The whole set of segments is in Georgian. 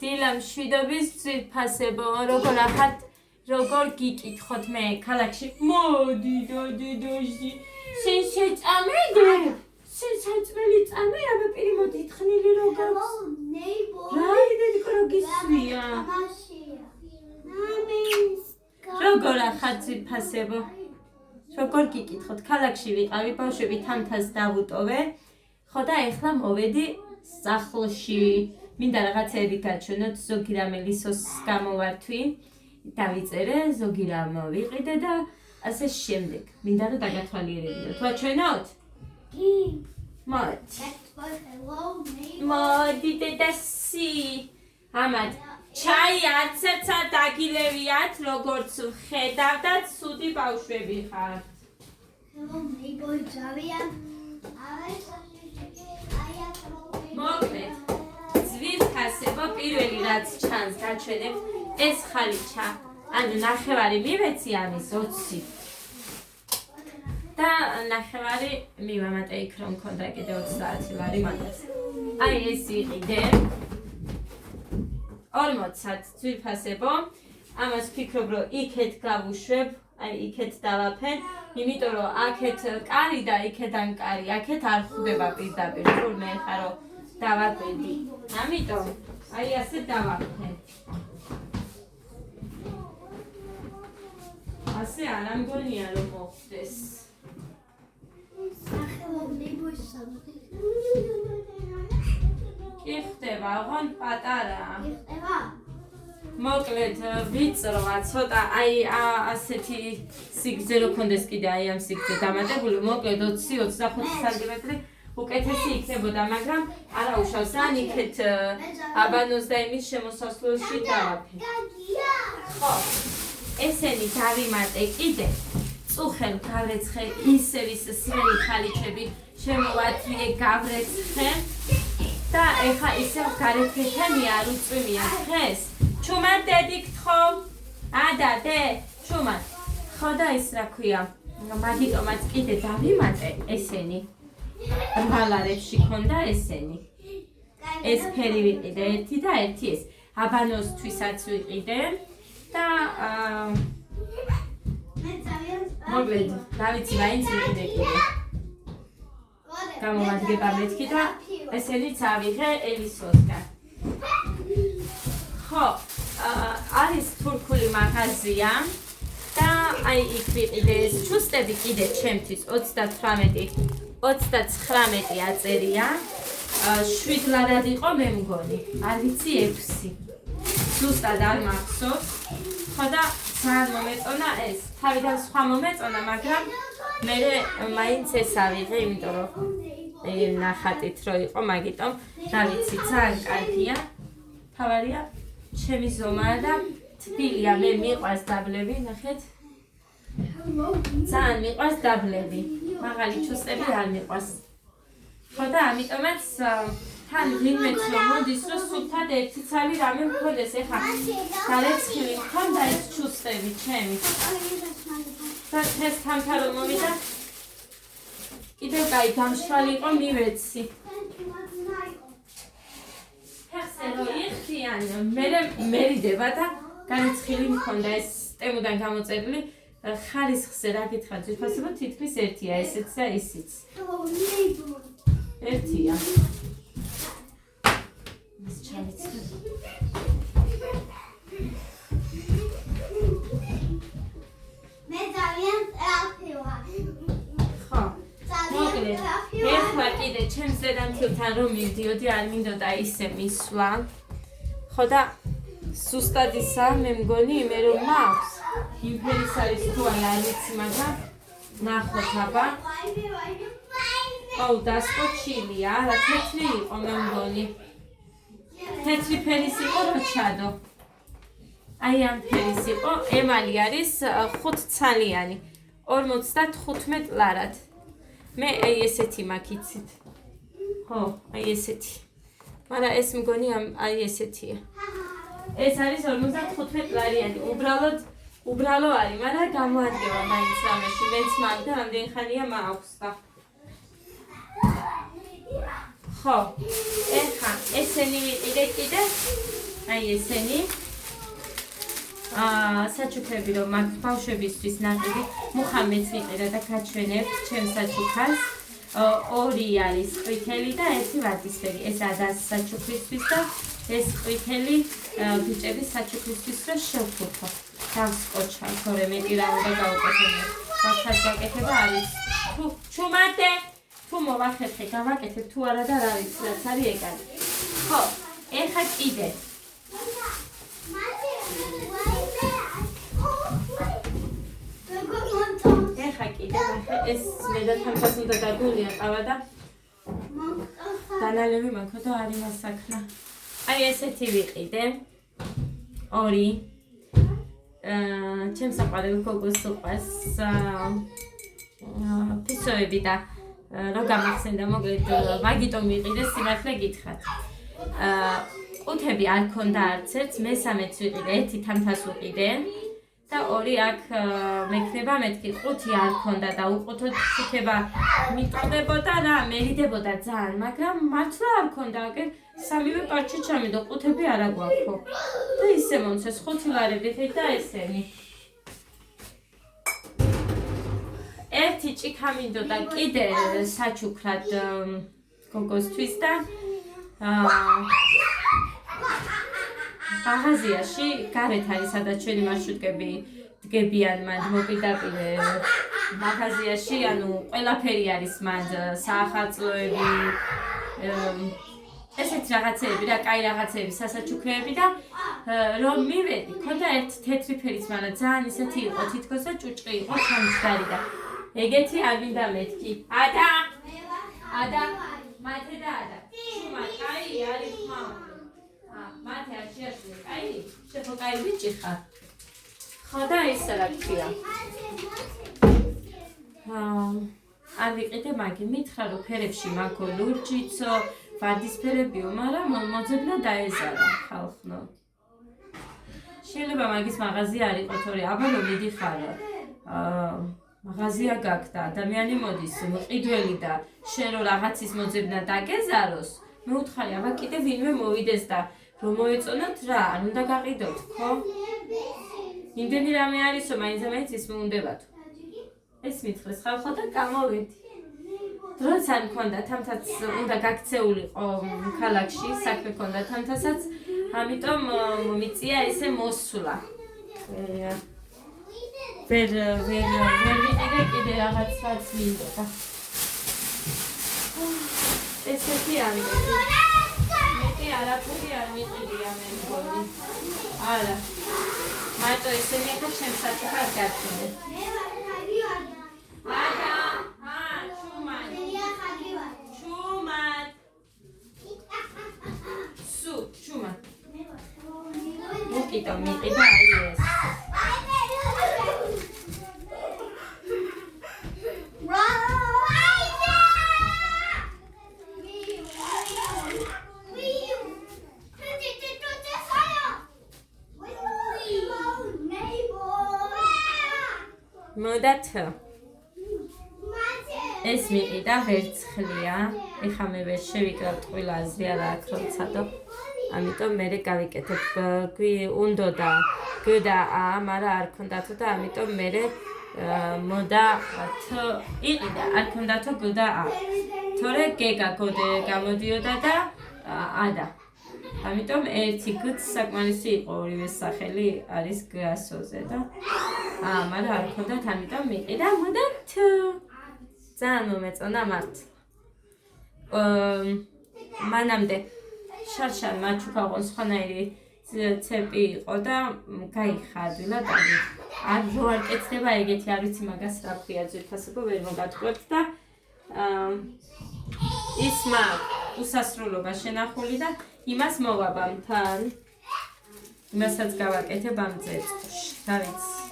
დილა მშვიდობის ძვირფასებო, როგორ ახართ, როგორ გიკითხოთ მე ქალაქში. მოდი დოდოჟი, შენ შეწამედი? შენ საჭმელი წამე, აბა პირი მოდი თხნილი როგორ? რა იდედი რო გისვია? როგორ ახართ ძვირფასებო? როგორ გიკითხოთ, ქალაქში ვიყავი, ბავშვები თამთას დავუტოვე. ხო და ეხლა მოვედი სახლში. მინდა რაღაცები გაჩვენოთ, ზოგი რამე ლისოს გამოვართვი, დავიწერე, ზოგი რამ ვიყიდე და ასე შემდეგ. მინდა რომ დაგათვალიერებინოთ. ვაჩვენოთ? კი. მოდი დედასი. ამათ ჩაი არცერთ არ დაგილევიათ, როგორც ხედავდათ, ცუდი ბავშვები ხართ. მოკლედ, ძვირფასებო, პირველი რაც ჩანს გაჩვენებ, ეს ხალიჩა. ანუ ნახევარი მივეცი ამის 20. და ნახევარი მივამატე იქ რომ მქონდა კიდე 30 ლარი მაგას. აი ეს იყიდე. 40 ძვირფასებო. ამას ვფიქრობ რომ იქეთ გავუშვებ, აი იქეთ დავაფენ, იმიტომ რომ აქეთ კარი და იქედან კარი, აქეთ არ ხვდება პირდაპირ, თურმე ხა რომ დავაკვირდი. ამიტომ აი ასე დავაფენ. ასე არ ამგონია რომ მოხდეს. კი ხდება, ოღონდ პატარა. მოკლედ ვიწრვა ცოტა, აი ასეთი სიგრძე რო ქონდეს კიდე აი ამ სიგრძე დამატებული, მოკლედ 20-25 სანტიმეტრი უკეთესი იქნებოდა, მაგრამ არა უშავს, ან იქეთ აბანოს და იმის შემოსასვლელში დავაფენ. ხო, ესენი დავიმატე კიდე. წუხენ გავრეცხე, ისევ ის სმელი ხალიჩები შემოვათვიე, გავრეცხე და ეხა ისევ გარეთქეთანი არ უწვიმია დღეს. ჩუმად დედი გთხოვ? ადა დე, ჩუმად. ხო და ის რა ქვია, მაგიტომაც კიდე დავიმატე ესენი. რვალარებში ქონდა ესენი. ეს ფერი ვიყიდე ერთი და ერთი ეს. აბანოსთვისაც ვიყიდე და მოკლედ, დავიცი რაინც ვიყიდე კიდე. გამოვადგება მეთქი და ესენიც ავიღე ელისოსგან. ხო, არის თურქული მაღაზია და აი იქ ვიყიდე ეს ჩუსტები კიდე ჩემთვის 39 აწერია. 7 ლარად იყო მე მგონი, არ ვიცი 6. ზუსტად არ მახსოვს. ხო და ძალიან მომეწონა ეს. თავიდან სხვა მომეწონა, მაგრამ მე მაინც ეს ავიღე, იმიტომ რომ ნახატით რო იყო, მაგიტომ რა ვიცი, ძალიან კარგია. თავარია ჩემი ზომაა და თბილია, მე მიყვარს დაბლები, ნახეთ. ძალიან მიყვარს დაბლები. მაღალი ჩუსტები არ მიყვარს. ხო და ამიტომაც თან ვინმეც რომ მოდის, რომ სულთად ერთი ცალი რამე მქონდეს, ეხა გარეცხილი მქონდა ეს ჩუსტები ჩემი. და დღეს თამთა რომ მოვიდა, კიდევ კაი გამშრალი იყო, მივეცი. ფეხზე რო იხდიან, მერიდება და განცხილი მქონდა ეს ტემოდან გამოწერილი. ხარისხზე რა გითხრა, ძვირფასებო, თითქმის ერთია, ესეც და ისიც. ერთია. ის ჩავიცე. მე ძალიან ტრაფი ვარ. ხო. მოკლედ, ეხლა კიდე ჩემს დედამთილთან რომ მივდიოდი, არ მინდოდა ისე მისვლა. ხო და სუსტად ისა, მე მგონი იმე რომ მაქვს. იმ ფერის არის თუ არა, არ ვიცი, მაგრამ ნახოთ აბა. აუ, დასკოჩილია, რა თეთრი იყო მე მგონი. თეთრი ფერის იყო რო ჩადო. აი ამ ფერის იყო, ემალი არის 5 ცალიანი, 55 ლარად. მე აი ესეთი მაქვს. ხო, აი ესეთი. მაგრამ ეს მგონი აი ესეთია. ეს არის 55 ლარიანი. უბრალო არის, მაგრამ გამოადგება მაინც რამეში. მეც მაქვს და რამდენი ხანია მაქვს და. ხო, ეხა ესენი ვიყიდე კიდე. აი ესენი საჩუქრები რომ მაქვს ბავშვებისთვის ნაყიდი მუხა მეც ვიყიდა და გაჩვენებ ჩემს საჩუქრას 2 არის ყვითელი და 1 ვარდისფერი ეს ადას საჩუქრისთვის და ეს ყვითელი ბიჭების საჩუქრისთვის რომ შევფუთო დავსკოჩა თორე მეტი რა უნდა გავუკეთებინა ვახაც გაკეთება არის ჩუმადე თუ მოვახერხე გავაკეთებ თუ არა და რა ვიცი რაც არის ეგარი ხო ეხა კიდე ეხა კიდე ეს მე და თამთას უნდა დაგულია ყავა და დანალევი მაქვს და არ იმას საქმე აი ესეთი ვიყიდე 2 ჩემს საყვარელ გოგოს უყვარს ფისოები და რა გამახსენდა მოკლედ მაგიტომ ვიყიდე სიმართლე გითხრათ ყუთები არ ქონდა არც ერთ მესამეც ვიყიდე 1 თამთას ვიყიდე და 2 აქ მექნება მეთქი ყუთი არ ქონდა და უყუთოდ შეხება მიტყდებოდა რა მერიდებოდა ძალიან მაგრამ მართლა არ ქონდა აგერ სამივე პარჩი ჩამიდო ყუთები არა გვაქვს და ისე მომცეს 5 ლარი ვიხით და ესენი ერთი ჭიქა მინდოდა კიდე საჩუქრად გოგოსთვის და მაღაზიაში გარეთ არის სადაც ჩვენი მარშრუტკები დგებიან მანდ მოპირდაპირე მაღაზიაში ანუ ყველაფერი არის მანდ საახალწლოები ესეთ რაღაცეები რა კაი რაღაცეები სასაჩუქრეები და რომ მივედი ქონდა ერთ თეთრი ფერიც მაგრამ ძალიან ისეთი იყო თითქოს და ჭუჭყი იყო ჩამჯდარი და ეგეთი არ მინდა მეთქი ადა მათე და ადა შუმა კაი არის მამა მათე არ შეასრულე კაი შეხო კაი ბიჭი ხარ ხო და ისა რა ქვია არ ვიყიდე მაგი მითხრა რომ ფერებში მაგო ლურჯიცო ვარდისფერებიო მაგრამ მოძებნა დაეზარა ხალხნო შეიძლება მაგის მაღაზია არ იყო თორე აბა რომ მიდიხარ მაღაზია გაქვს და ადამიანი მოდის მყიდველი და შენ რო რაღაცის მოძებნა დაგეზაროს მე უთხარი აბა კიდე ვინმე მოვიდეს და რომ მოეწონოთ რა არ უნდა გაყიდოთ ხო იმდენი რამე არისო მაინც ის მოუნდებათ ეს მითხრეს ხალხო და გამოვედი დროც არ მქონდა თამთაც უნდა გაქცეულიყო ქალაქში საქმე ქონდა თამთასაც ამიტომ მომიწია ესე მოსვლა ვერ ვიყიდე კიდე რაღაცაც მინდოდა ესეთი არის მეტი არაფერი არ ვიყიდია მე მგონი არა მარტო ესენი ახლა ჩემს საჩუქრად გაჩვენე მოკიდა მიყიდა აი ეს მოდათ ეს მიყიდა ვერცხლია ეხა მე ვერ შევიკრავ ტყვილ აზრი არა აქ როცადო ამიტომ მე გავიკეთებ უნდოდა გდა ა მაგრამ არ ქონდათო და ამიტომ მე მოდა იყიდა არ ქონდათო გდა ა თორე გეგა გოდე გამოდიოდა და ადა ამიტომ ერთი გც საკმარისი იყო ორივე სახელი არის გასოზე და მაგრამ არ ქონდათ ამიტომ მიყიდა მოდათ ძალიან მომეწონა მართლა მანამდე შარშან მაჩუქაღონ სხვანაირი ცეპი იყო და გაიხარდვილა და არ რო არ კეთდება ეგეთი არ ვიცი მაგას რა ქვია ძვირფასობა ვერ მოგატყუებთ და ის უსასრულობა შენახული და იმას მოვაბამ თან იმასაც გავაკეთებ ამ წელს რა ვიცი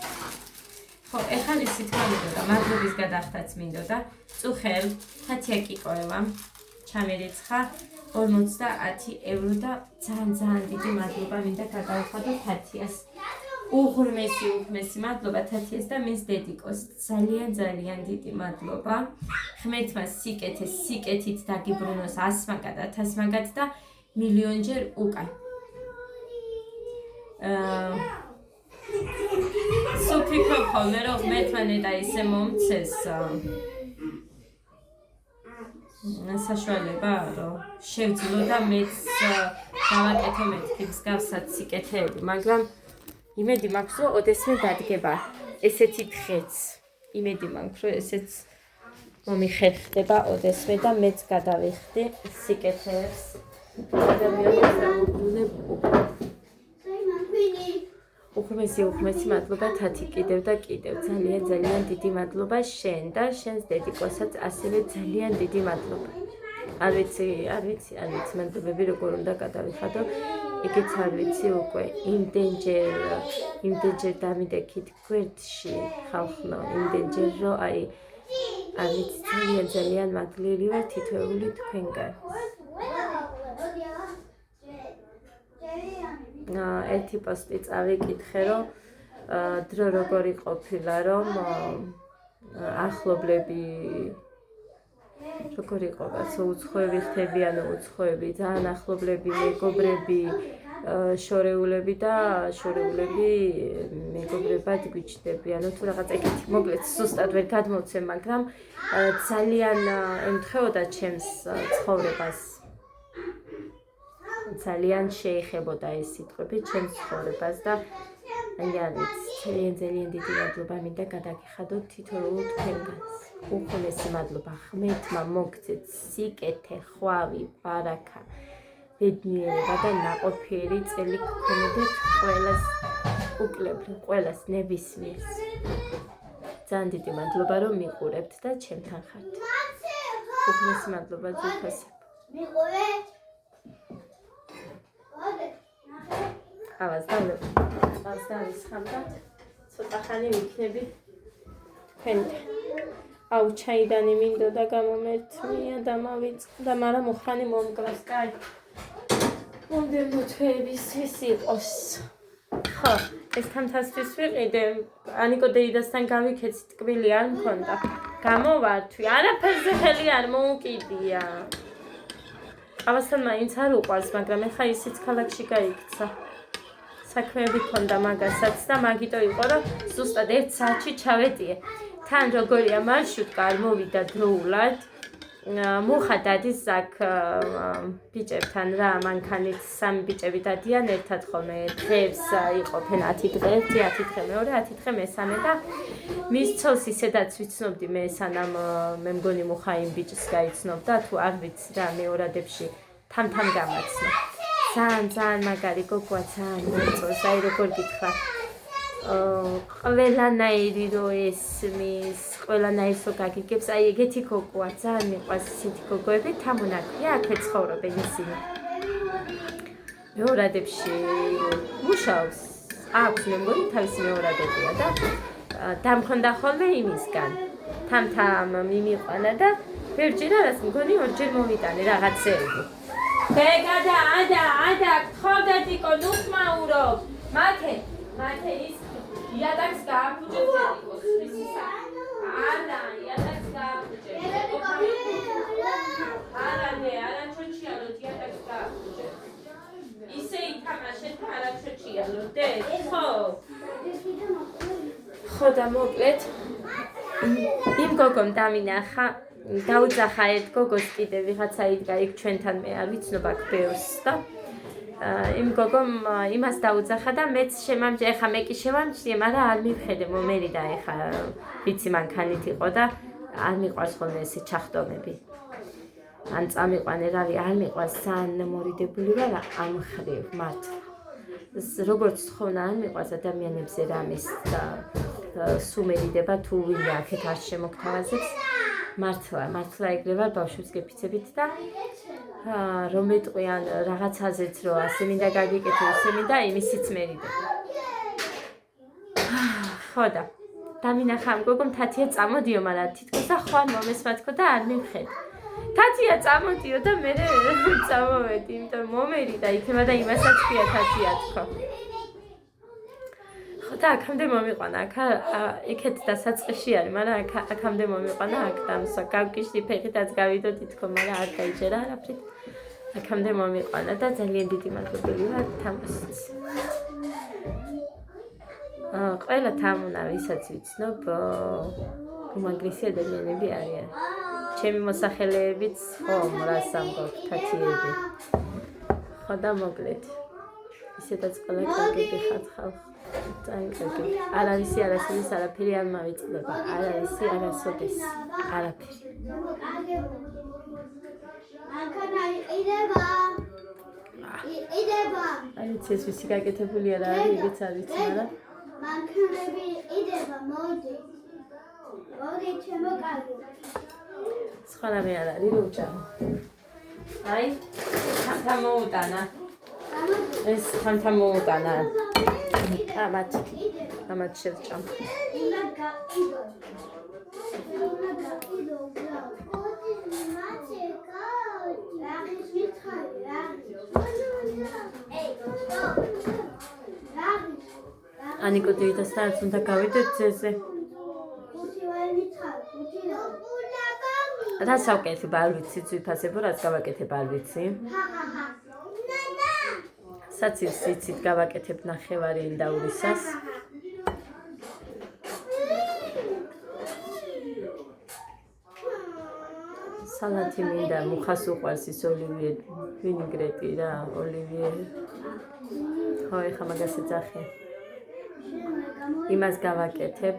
ხო ეხლა ისიც მინდოდა მადლობის გადახდაც მინდოდა წუხელ 10 კიკოევა ჩამერიცხა 50 ევრო და ძალიან დიდი მადლობა მინდა გადავხადო თათიას უღრმესი მადლობა თათიას და მის დედიკოს ძალიან დიდი მადლობა ღმერთმა სიკეთით დაგიბრუნოს ასმაგად 1000 მაგად და მილიონჯერ უკან სუფიქრობ ხოლმე რომ ღმერთმა ნეტა ისე მომცეს საშუალება რომ შევძლო და მეც დავაკეთო მეთქი მსგავსად სიკეთეები, მაგრამ იმედი მაქვს რომ ოდესმე დადგება ესეთი დღეც. იმედი მაქვს რომ ესეც მომიხერხდება ოდესმე და მეც გადავიხდი სიკეთეებს. ადამიანებს დაუბრუნებ უღმესი მადლობა თათი კიდევ და კიდევ ძალიან დიდი მადლობა შენ და შენს დედიკოსაც ასევე ძალიან დიდი მადლობა. არ ვიცი მადლობები როგორ უნდა გადავიხადო, იქიც არ ვიცი უკვე იმდენჯერ დამიდექით გვერდში ხალხნო, იმდენჯერ რომ აი არ ვიცი ძალიან მადლილი ვარ თითოეული თქვენგან. ერთი პოსტი წავიკითხე რომ დრო როგორი ყოფილა რომ ახლობლები როგორი იყო კაცო უცხოები ხდებიან უცხოები ძალიან ახლობლები მეგობრები შორეულები და შორეულები მეგობრებად გვიჩნდებიან თუ რაღაც ეგეთი მოკლედ ზუსტად ვერ გადმოვცემ მაგრამ ძალიან ემთხვეოდა ჩემს ცხოვრებას ძალიან შეეხებოდა ეს სიტყვები ჩემს ცხოვრებას და აი არ ვიცი ძალიან დიდი მადლობა მინდა გადაგიხადოთ თითოეულ თქვენგანს. უხოლესი მადლობა ღმერთმა მოგცეთ სიკეთე, ხვავი, ბარაკა, ბედნიერება და ნაყოფიერი წელი გქონოდეთ ყველას უკლებლი, ყველას ნებისმიერს. ძალიან დიდი მადლობა რომ მიყურებთ და ჩემთან ხართ. უხოლესი მადლობა ძვირფასებ. მიყურეთ. ყავს დავისხამ და ცოტა ხანი ვიქნები თქვენთან. აუ ჩაიდანი მინდოდა გამომერთმია და მავიწყდა, მაგრამ უხანი მომკლავს, კაი. მომდევნო თვეებისთვის იყოს. ხო, ეს თამთასთვის ვიყიდე, ანიკო დეიდასთან გავიქეცი ტკბილი არ მქონდა. გამოვართვი, არაფერზე ხელი არ მოუკიდია. ყავასთან მაინც არ უყვარს, მაგრამ ეხა ისიც ქალაქში გაიქცა. საქმეები ქონდა მაგასაც და მაგიტო იყო რომ ზუსტად 1 საათში ჩავეტიე. თან როგორია მარშრუტკა არ მოვიდა დროულად. მუხა დადის აქ ბიჭებთან რა, მანქანით 3 ბიჭები დადიან ერთად ხოლმე დღეს იყოფენ 10 დღე, 10 დღე მეორე, 10 დღე მესამე და მის ცოლს ისედაც ვიცნობდი მე სანამ მე მგონი მუხა იმ ბიჭს გაიცნობდა თუ არ ვიცი რა მეორადებში თამთან გამაცნო. ძალიან მაგარი გოგოა ძალიან მოწონს, აი როგორ გითხრა. ყველანაირი რო ესმის, ყველანაირს რო გაგიგებს, აი ეგეთი გოგოა, ძალიან მიყვარს ისეთი გოგოები, თამონაქვია, აქ ცხოვრობენ ისინი. მეორადებში მუშაობს, აქვს მე მგონი თავისი მეორადებია და დამხონდა ხოლმე იმისგან. თამთამ მიმიყვანა და ბევრჯერ არას მგონი 2 ჯერ მომიტანე რაღაცეები. ბეგადა, ადა, გთხოვდა დიკო, ნუ ხმაურობ. მათე ის იადაკს გააფუჭებს დიკოს. არა, იადაკს გააფუჭებს. არა, ჩოჩიალოთ, იადაკს გააფუჭებს. ისე ითამაშეთ, არა ჩოჩიალოთ, ხო და მოკლედ იმ გოგომ დამინახა დაუძახა ერთ გოგოს კიდე ვიღაცა იდგა იქ ჩვენთან მე არ ვიცნობ აქ ბევრს და იმ გოგომ იმას დაუძახა და მეც შემამჯერა ეხა მე კი შევამჯდიე მაგრამ არ მივხედე მომერი და ეხა ვიცი მანქანით იყო და არ მიყვარს ხოლმე ესე ჩახტომები ან წამიყვანე რავი არ მიყვარს ძალიან მორიდებული ვარ ამ ხრივ მართლა როგორც თხოვნა არ მიყვარს ადამიანებზე რამის და სუმერიდება თუ ვინმე აქეთ არ შემოგთავაზებს მართლა ეგრე ვარ ბავშვებს გეფიცებით და რომ მეტყვიან რაღაცაზეც რომ ასე მინდა გაგიკეთო ისე მინდა იმისიც მერიდება. ხო და დამინახა ამ გოგომ თათია წამოდიო მაგრამ თითქოს და ხوار მომესმა თქო და არ მივხედე. თათია წამოდიო და მე წამოვედი იმიტომ მომერი და იქნება და იმასაც ქვია თათია თქო. და აქამდე მომიყვანა, იქეთ დასაწყისში არის, მაგრამ აქამდე მომიყვანა აქ დამსვა, გავკიშდი ფეხითაც გავიდოდი თქო, მაგრამ არ გაიჯერა არაფრით. აქამდე მომიყვანა და ძალიან დიდი მადლობელი ვარ თამაშიც. ყველა თამუნა ვისაც ვიცნობ უმაგრესი ადამიანები არიან. ჩემი მოსახელეებიც ხომ რას ამბობ ქათიები. ხო და მოკლედ. ისედაც ყველა კარგები ხართ ხალხ. წაიღები. არ არის არასოდეს არაფერი არ მავიწყდება. არ არის არასოდეს არაფერი. არ ვიცი ეს ვისი გაკეთებული არა არის, იგიც არ ვიცი, მაგრამ მანქანები იდება, მოდი. მოდი ჩემო კარგი. სხვა რამე არ არის, რო ვჭამო. აი, თამთა მოუტანა. ეს თამთა მოუტანა. ამათ შევჭამ. ანიკო დეიდასთან უნდა გავიდეთ ძეზე. რაც ავკეთებ არ ვიცი ძვირფასებო, რაც გავაკეთებ არ ვიცი. საცილს იცით გავაკეთებ ნახევარი ინდაურისას. სალათი მინდა, მუხას უყვარს ის ოლივიე ვინიგრეტი რა, ოლივიე. ხო, ეხლა მაგას ეძახი. იმას გავაკეთებ.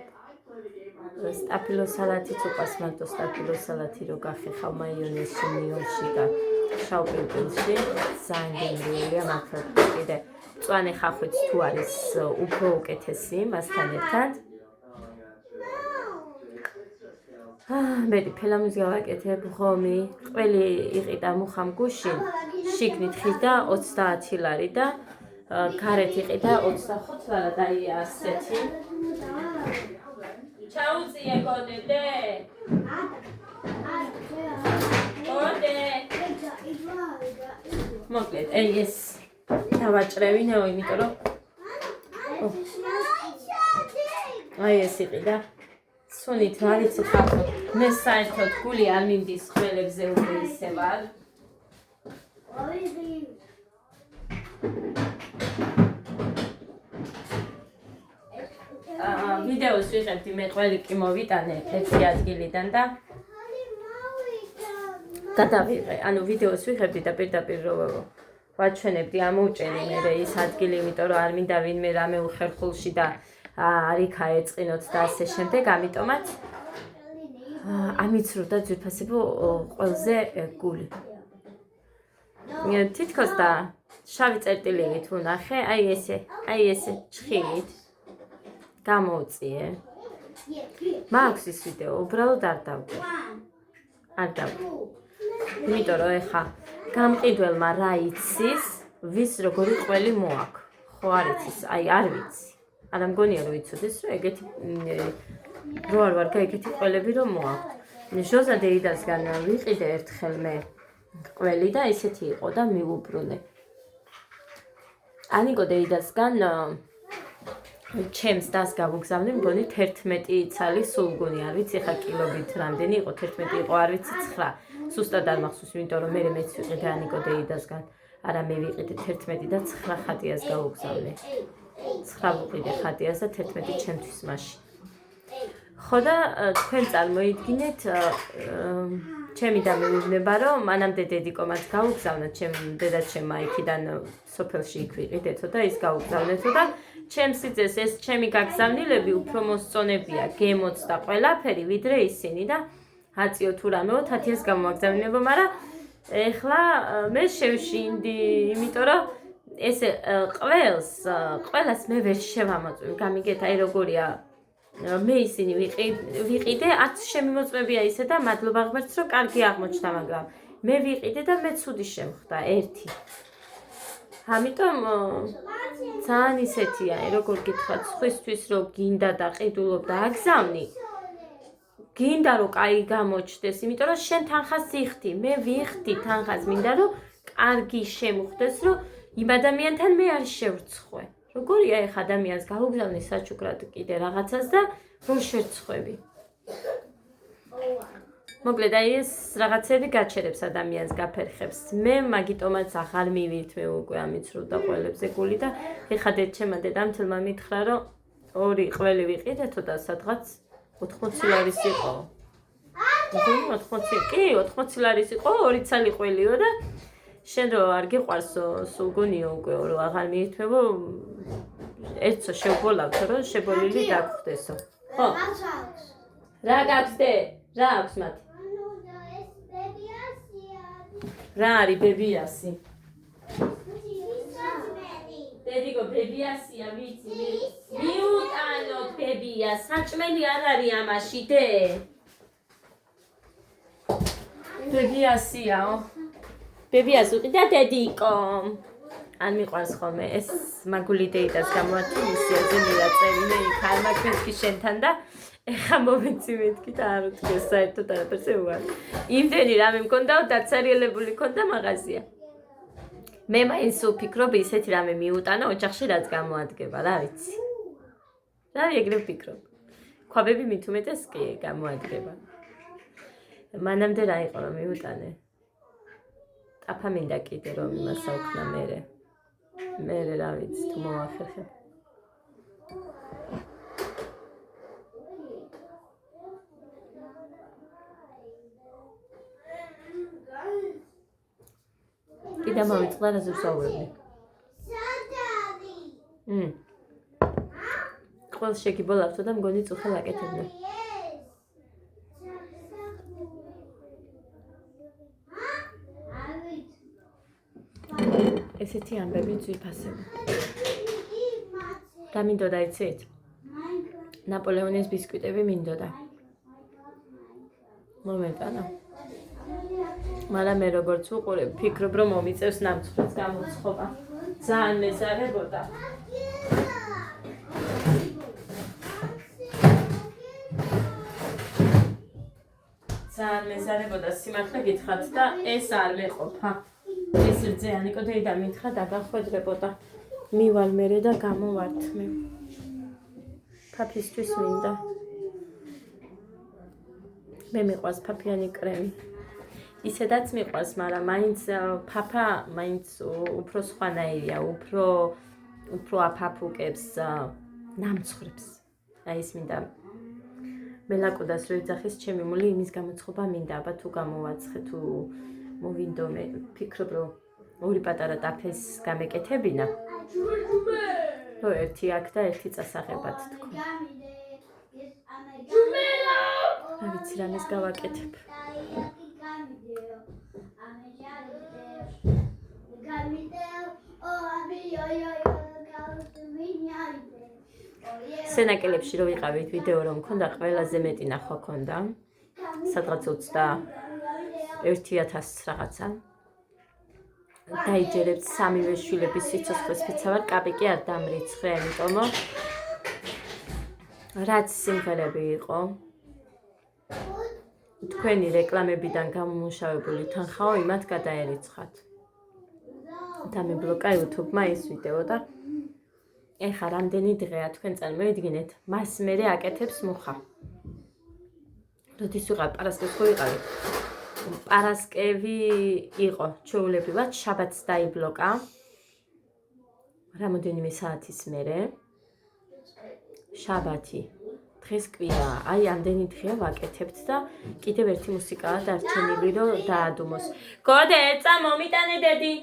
სტაფილო სალათიც უყვარს, მარტო სტაფილო სალათი რო გახეხავ მაიონეზში, მიონში და შავ პილპილში, ძალიან გემრიელია მართლა. კიდე მწვანე ხახვიც თუ არის უფრო უკეთესი მასთან ერთად. მეტი ფელამის გავაკეთებ ღომი, ყველი იყიდა მუხამ გუშინ, შიგნით ხიდა 30 ლარი და გარეთ იყიდა 25 ლარი და აი ასეთი. ჩაუწიე გოდედე. გოდე. მოკლედ, ეს დავაჭრევი ნეო, იმიტომ რომ აი ეს იყიდა. სუნით რა ვიცი ხალხო, მე საერთოდ გული არ მინდის ხველებზე უკვე ისე ვარ. ვიდეოს ვიღებდი მე ყველი კი მოვიტანე ერთი ადგილიდან და გადავიღე, ანუ ვიდეოს ვიღებდი და პირდაპირ რო ვაჩვენებდი ამოვჭენი მე ის ადგილი, იმიტომ რომ არ მინდა ვინმე რამე უხერხულში და არიქა ეწყინოთ და ასე შემდეგ, ამიტომაც ამიცრუდა ძვირფასებო ყველაზე გული. თითქოს და შავი წერტილივით ვნახე, აი ესე ჩხილით გამოვწიე. მაქვს ის ვიდეო, უბრალოდ არ დავდე. იმიტომ რომ ეხა გამყიდველმა რა იცის, ვის როგორი ყველი მოაქვს. ხო არ იცის, აი არ ვიცი. არა მგონია რომ იცოდეს, რომ ეგეთი რო არ ვარ ეგეთი ყველები რომ მოაქვს. ჟოზა დეიდასგან ვიყიდე ერთხელ მე ყველი და ისეთი იყო და მიუბრუნე. ანიკო დეიდასგან ჩემს დას გავუგზავნე, მგონი 11 ცალი სულგუნი, არ ვიცი ხა კილობით რამდენი იყო, 11 იყო, არ ვიცი 9. სუსტად არ მახსოვს, იმიტომ რომ მე მეც ვიყიდე ანიკო დეიდასგან. არა მე ვიყიდე 11 და 9 ხატიას გავუგზავნე. 9 ვიყიდე ხატიას და 11 ჩემთვის მაშინ. ხო და თქვენ წარმოიდგინეთ, ჩემი და მივიდება რომ მანამდე დედიკომაც გავუგზავნა, ჩემ დედაჩემმა იქიდან სოფელში იქ ვიყიდეთო და ის გავუგზავნეთო და ჩემს სიძეს ეს ჩემი გაგზავნილები უფრო მოსწონებია, გემოც და ყველაფერი, ვიდრე ისინი და აწიო თუ რამეო თათიას გამოვაგზავნებო, მაგრამ ეხლა მე შევშინდი, იმიტომ რომ ესე ყველას მე ვერ შევამოწმე, გამიგეთ აი როგორია მე ისინი ვიყიდე, არც შემიმოწმებია ისე და მადლობა ღმერთს რომ კარგი აღმოჩნდა, მაგრამ მე ვიყიდე და მე ცუდი შემხვდა ერთი. ამიტომ ძალიან ისეთია, როგორ გითხრათ, სხვისთვის რომ გინდა და ყიდულობ და აგზავნი, გინდა რომ კაი გამოჩნდეს, იმიტომ რომ შენ თანხას იხდი, მე ვიხდი თანხას, მინდა რომ კარგი შემოხდეს, რომ იმ ადამიანთან მე არ შევრცხვე. როგორია ეხ ადამიანს გავუგზავნე საჩუქრად კიდე რაღაცას და რომ შევრცხვები. მოკლედ აი ეს რაღაცები გაჩერებს ადამიანს, გაფერხებს. მე მაგიტომაც აღარ მივირთმევ უკვე ამით სრულდა ყველებზე გული და ეხლა ჩემმა დედამ თელმა მითხრა რომ 2 ყველი ვიყიდეთო და სადღაც 80 ლარის იყო. 80 კი 80 ლარის იყო 2 ცალი ყველიო და შენ რო არ გიყვარსო სულ გონიო უკვე რომ აღარ მივირთმევო ერთსო შევბოლავთო რომ შებოლილი დაგხვდესო. ხო რა გაქვს დე? რა აქვს მათ? რა არის ბებიასი? დედიგო ბებიასია ვიცი მიუტანოთ ბებიას საჭმელი არ არის ამაში დე ბებიასიაო ბებიას უყიდა დედიკო არ მიყვარს ხოლმე ეს მაგული დეიდას გამოართი მისიაზე მივაწევი მე იქ არ მაქვს მეთქი შენთან და ეხა მომეცი მეთქი და არ უდგეს საერთოდ არაფერზე უარ იმდენი რამე მქონდაო დაცარიელებული მქონდა მაღაზია მე მაინც ვფიქრობ ისეთი რამე მიუტანა ოჯახში რაც გამოადგება რა ვიცი რა ეგრე ვფიქრობ ქვაბები მით უმეტეს კი გამოადგება მანამდე რა იყო რომ მიუტანე ტაფა მინდა კიდე რომ იმას აუქნა მე რა ვიცი თუ მოვახერხებ კიდე მოვიწყდა რაზე ვსაუბრობდი ყველს შეგიბოლავთო და მგონი წუხელ აკეთებდა ესეთი ამბები ძვირფასები რა მინდოდა იცით? ნაპოლეონის ბისკვიტები მინდოდა მომეტანა მაგრამ მე როგორც ვუყურებ ფიქრობ რომ მომიწევს ნამცხრას გამოცხობა ძალიან მეზარებოდა ძალიან მეზარებოდა სიმართლე გითხრათ და ეს არ მეყოფა ეს რძეანიკო დეიდა მითხრა დაგახვედრებოდა მივალ მერე და გამოვართმე ფაფისთვის მინდა მე მიყვარს ფაფიანი კრემი ისედაც მიყვარს მაგრამ მაინც ფაფა მაინც უფრო სხვანაირია უფრო აფაფუკებს ნამცხრებს აი ეს მინდა მელაკუდას რო იძახის ჩემი მული იმის გამოცხობა მინდა აბა თუ გამოვაცხე თუ მოვინდომე ფიქრობ რომ 2 პატარა ტაფეს გამეკეთებინა რო ერთი აქ და ერთი წასაღებად თქო რა ვიცი რამეს გავაკეთებ სენაკელებში რო ვიყავით ვიდეო რომ მქონდა ყველაზე მეტი ნახვა მქონდა სადღაც 21,000 რაღაცა დაიჯერებთ 3 შვილების სიცოცხლის ფიცავარ კაპიკი არ დამრიცხე ამიტომ რაც სიმღერები იყო თქვენი რეკლამებიდან გამომუშავებული თანხაო იმათ გადაერიცხათ და მიბლოკა YouTube-მა ეს ვიდეო და ეხა რამდენი დღეა თქვენ წარმოიდგინეთ მას მერე აკეთებს მუხა როდის ვიყავ პარასკევს ხო ვიყავით პარასკევი იყო ჩვეულებრივად შაბათს დაიბლოკა რამოდენიმე საათის მერე შაბათი დღეს კვირა აი ამდენი დღეა ვაკეთებთ და კიდევ ერთი მუსიკაა დარჩენილი რომ დაადუმოს გოდე ეცა მომიტანე დედი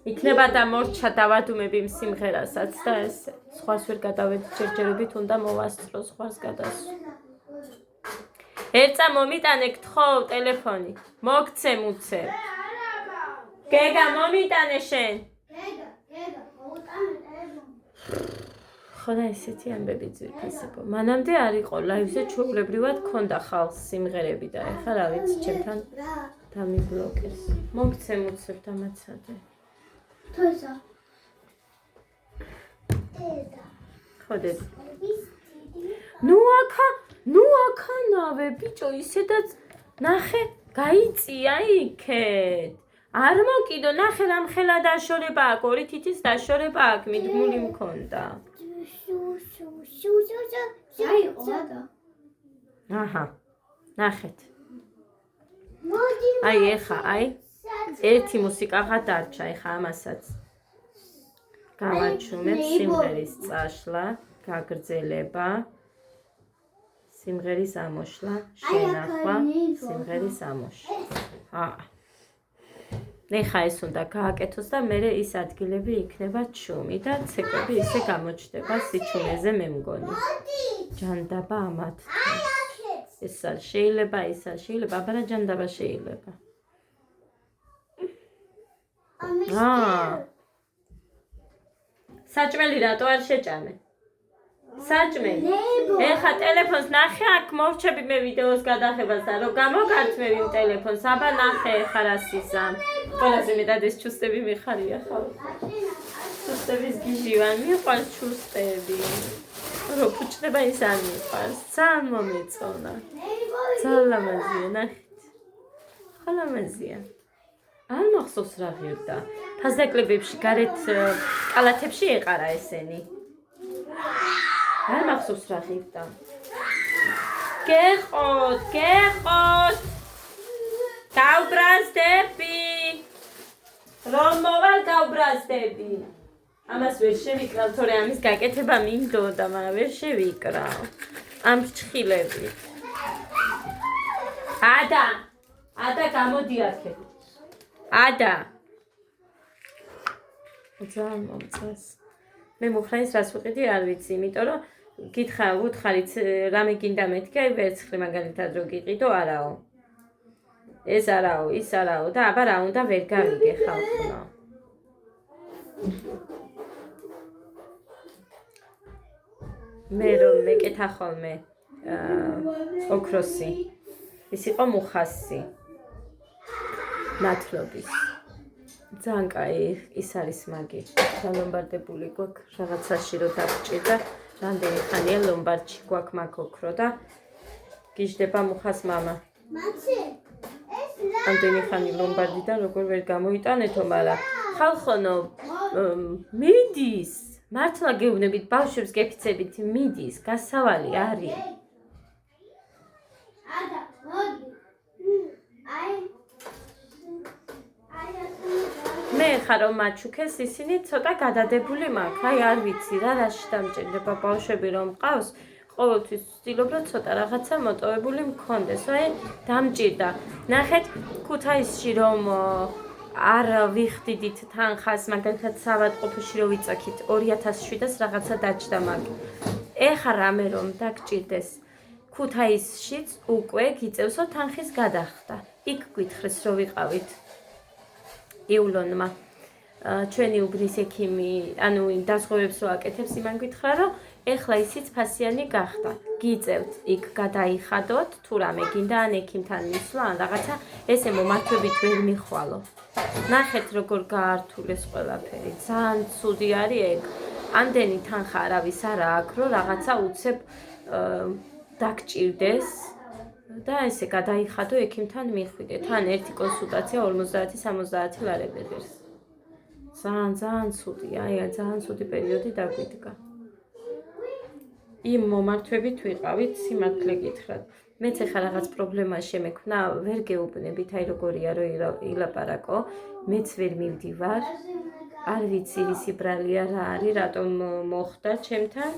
იქნება და მორჩა დავადუმები იმ სიმღერასაც და ეს სხვას ვერ გადავედი ჯერჯერობით უნდა მოვასწრო სხვას გადასვლა ერცა მომიტანე გთხოვ ტელეფონი მოგცე მუცე გეგა მომიტანე შენ გეგა მოვუტანე ტელეფონი ხო და ესეთი ამბები ძვირფასებო მანამდე არ იყო ლაივზე ჩვეულებრივად ქონდა ხალხს სიმღერები და ეხლა რა ვიცი ჩემთან დამიბლოკეს მოგცე მუცე დამაცადე თოისა ედა ხოდე ნუ აქანავე ბიჭო ისედაც ნახე გაიწია იქეთ არ მოკიდო ნახე რამ ხელა დაშორება აქ 2 თითის დაშორება აქ მიდგმული მქონდა აჰა ნახეთ აი ეხა, აი ერთი მუსიკაღა დარჩა, ეხა ამასაც გავაჩვენებ სიმღერის წაშლა, გაგრძელება, სიმღერის ამოშლა, შენახვა, სიმღერის ამოშლა. ეხა ეს უნდა გააკეთოს და მერე ის ადგილები იქნება ჩუმი და ცეკვები ისე გამოჩნდება სიჩუმეზე მე მგონი. ჯანდაბა ამათ. ეს არ შეიძლება, ის არ შეიძლება, აბარა ჯანდაბა შეიძლება. საჭმელი რატო არ შეჭამე? საჭმელი. ეხა ტელეფონს ნახე, აქ მოვჩები მე ვიდეოს გადაღებას და რომ გამოგართმევი ტელეფონს, აბა ნახე ეხა რა სიზამ. ყველაზე მეტად ეს ჩუსტები მიხარია ხალხ. ჩუსტების გიჟი ვარ, მიყვარს ჩუსტები. რო ფუჭდება ის არ მიყვარს. ძალიან მომეწონა. ძალიან ლამაზია, ნახეთ. ხო ლამაზია. არ მახსოვს რა ღირდა. ფასდაკლებებში გარეთ კალათებში ეყარა ესენი. არ მახსოვს რა ღირდა. გეყოთ, გეყოთ. გავბრაზდები. რომ მოვალ გავბრაზდები. ამას ვერ შევიკრავ, თორე ამის გაკეთება მინდოდა, მაგრამ ვერ შევიკრავ. ამ ფრჩხილებით. ადა გამოდი აქე. ადა. ძალიან მომწონს. მე მუხრანის რას ვიყიდი არ ვიცი, იმიტომ რომ გითხარით რამე გინდა მეთქი, აი ვერცხლი მაგალითად რო გიყიდო, არაო. ეს არაო, ის არაო და აბა რა უნდა ვერ გავიგე ხალხო. მე რომ მეკეთა ხოლმე ოქროსი. ის იყო მუხასი. ნათლობის. ძალიან კაი ის არის მაგი. ლომბარდებული გვაქვს რაღაცაში რო დაგჭირდა, რამდენი ხანია ლომბარდში გვაქვს მაგ ოქრო და გიждდება მუხას მამა. რამდენი ხანი ლომბარდიდან როგორ ვერ გამოიტანეთო, მაგრამ ხალხონო მიდის. მართლა გეუბნებით ბავშვებს გეფიცებით მიდის, გასავალი არის. მე ხა რომ მაჩუქეს ისინი ცოტა გადადებული მაქვს. აი არ ვიცი რა რაში დამჭირდება ბავშვები რომ მყავს, ყოველთვის ვცდილობ რომ ცოტა რაღაცა მოტოვებული მქონდეს. აი დამჭირდა. ნახეთ ქუთაისში რომ არ ვიხდიდით თანხას, მაგალითად საავადმყოფოში რომ ვიწაქით 2700-ს რაღაცა დაჭდა მაგ. ეხა რამე რომ დაგჭირდეს ქუთაისშიც უკვე გიწევსო თანხის გადახდა. იქ გითხრეს რომ ვიყავით იულონმა ჩვენი უბრის ექიმი, ანუ დასხობებს რო აკეთებს, იმან გითხრა რომ ეხლა ისიც ფასიანი გახდა. გიწევთ იქ გადაიხადოთ, თუ რამე გინდა ან ექიმთან მისვლა, ან რაღაცა ესე მომართვებით ვერ მიხვალო. ნახეთ როგორ გაართულეს ყველაფერი. ძალიან ცუდი არის ეგ. ამდენი თანხა არავის არა აქვს, რომ რაღაცა უცებ დაგჭირდეს და ესე გადაიხადო ექიმთან მიხვიდე. თან ერთი კონსულტაცია 50-60 ლარები ღირს. ძალიან ცუდია, აი ძალიან ცუდი პერიოდი დაგვიდგა. იმ მომართვებით ვიყავით, სიმართლე გითხრათ. მეც ახლა რაღაც პრობლემა შემექმნა, ვერ გეუბნებით, აი როგორია რომ ილაპარაკო, მეც ვერ მივდივარ. არ ვიცი ვისი ბრალია რა არის, რატომ მოხდა ჩემთან.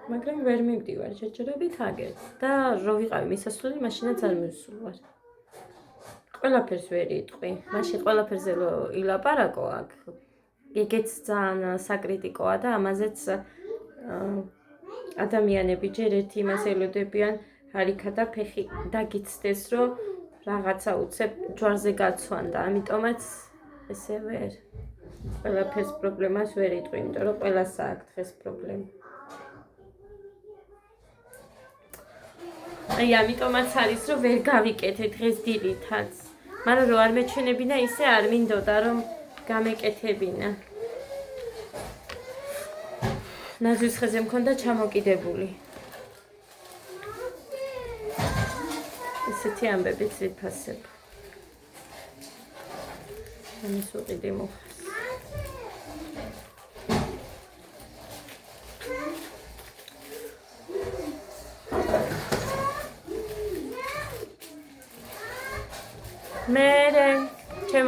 მაგრამ ვერ მივდივარ, შეჭრებით აგეთ და რო ვიყავი მისასვლელი, მაშინაც არ მივსულვარ. ყველაფერს ვერ იტყვი, მაშინ ყველაფერზე რო ილაპარაკო აქ. ეგეც ძალიან საკრიტიკოა და ამაზეც ადამიანები ჯერ ერთი იმას ელოდებიან, არიქა და ფეხი დაგიცდეს, რომ რაღაცა უცებ ჯვარზე გაცვან და ამიტომაც ესე ვერ. ყველაფერს პრობლემას ვერ იტყვი, იმიტომ რომ ყველას აქვს დღეს პრობლემა. აი ამიტომაც არის რომ ვერ გავიკეთე დღეს დილითაც. მაგრამ რო არ მეჩვენებინა ისე არ მინდოდა რომ გამეკეთებინა. ნაძვის ხეზე მქონდა ჩამოკიდებული. ესეთი ამბებით ვიფასებ. ამის უყიდი მუხას.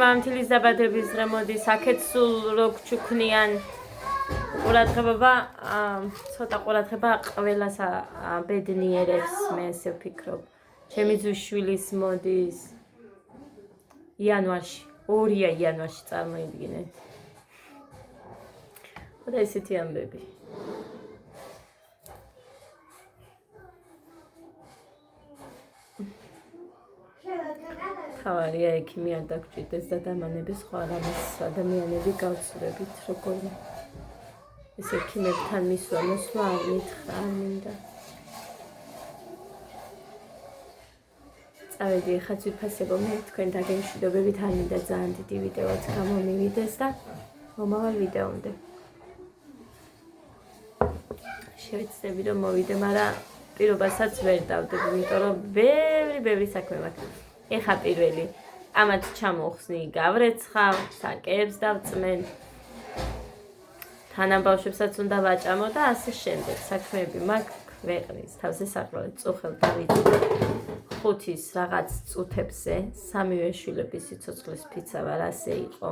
მამთილის დაბადების დღე მოდის, აქეთ სულ რო გჩუქნიან ყურადღება, ცოტა ყურადღება ყველას ბედნიერებს, მე ესე ვფიქრობ. ჩემი ძუშვილის მოდის იანვარში, 2 იანვარში წარმოიდგინეთ. და ესეთი ამბები. თავარია ექიმი არ დაგჭირდეს და დამანების სხვა რამის ადამიანები გავცურებით, როგორ ეს ექიმებთან მისვლა მოსვლა არ მინდა. წავედი ახაც ვიფასებო მე თქვენ დაგემშვიდობებით არ მინდა ძალიან დიდი ვიდეოც გამომივიდეს და მომავალ ვიდეომდე. შევეცდები რომ მოვიდე, მაგრამ პირობასაც ვერ დავდებ, იმიტომ რომ ბევრი საქმე მაქვს. ეხა პირველი ამათ ჩამოხსნი, გავრეცხავ, საკეებს დავწმენ. თანამ ბავშვებსაც უნდა ვაჭამო და ასე შემდეგ. საქმეები მაქვს ქვეყნის თავზე საყრელად წუხელ დავიწყე. 5-ის რაღაც წუთებზე, 3-ვე შვილების სიცოცხლის ფიცა ვარ, ასე იყო.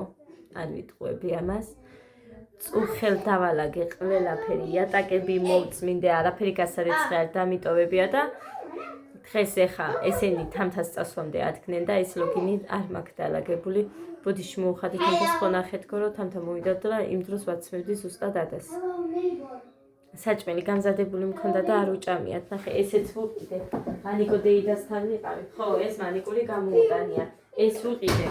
არ ვიტყუები ამას. წუხელ დავალაგე ყველაფერი, იატაკები მოვწმინდე, არაფერი გასარეცხი არ დამიტოვებია და დღეს ეხა ესენი თამთას წასვლამდე ადგნენ და ეს ლოგინი არ მაქვს დალაგებული. ბოდიში მოუხადეთ თამთას ხო ნახეთქო, რომ თამთა მოვიდათ და იმ დროს ვაცმევდი ზუსტად ადას. საჭმელი გამზადებული მქონდა და არ უჭამიათ. ნახე, ესეც ვუყიდე. მანიკო დეიდასთან ვიყავი. ხო, ეს მანიკური გამოუტანია. ეს ვუყიდე.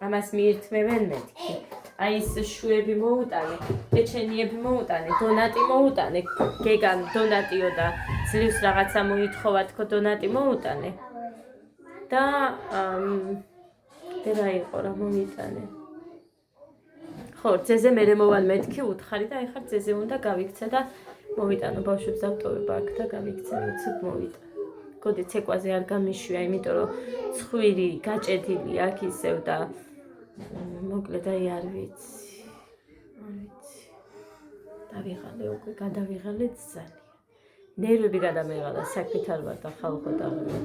ამას მიირთმევენ მეთქი. აი ეს შუები მოუტანე, პეჩენიები მოუტანე, დონატი მოუტანე, გეგან დონატიო და ძლივს რაღაცა მოითხოვა თქო დონატი მოუტანე. და რა იყო რა მომიტანე. ხო, ძეზე მერე მოვალ მეთქი უთხარი და ეხლა ძეზე უნდა გავიქცე და მოვიტანო ბავშვებს დავტოვება აქ და გავიქცე უცებ მოვიტანე. გოდით ცეკვაზე არ გამიშვია, იმიტომ რომ ცხვირი გაჭედილი აქ ისევ და მოკლედ აი არ ვიცი. დავიღალე უკვე, გადავიღალე ძალიან. ნერვები გადამეღალა, საქმით არ ვარ და ხალხო დაღლილი.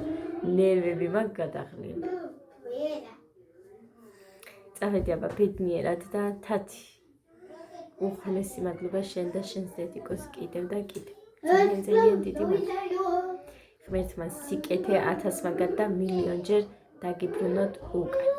ნერვები მაქვს გადაღლილი. წავედი აბა ბედნიერად და თათი. უხმესი მადლობა შენ და შენს დედიკოს კიდევ და კიდევ. ძალიან დიდი მადლობა. ღმერთმა სიკეთე 1000 მაგად და მილიონჯერ დაგიბრუნოთ უკან.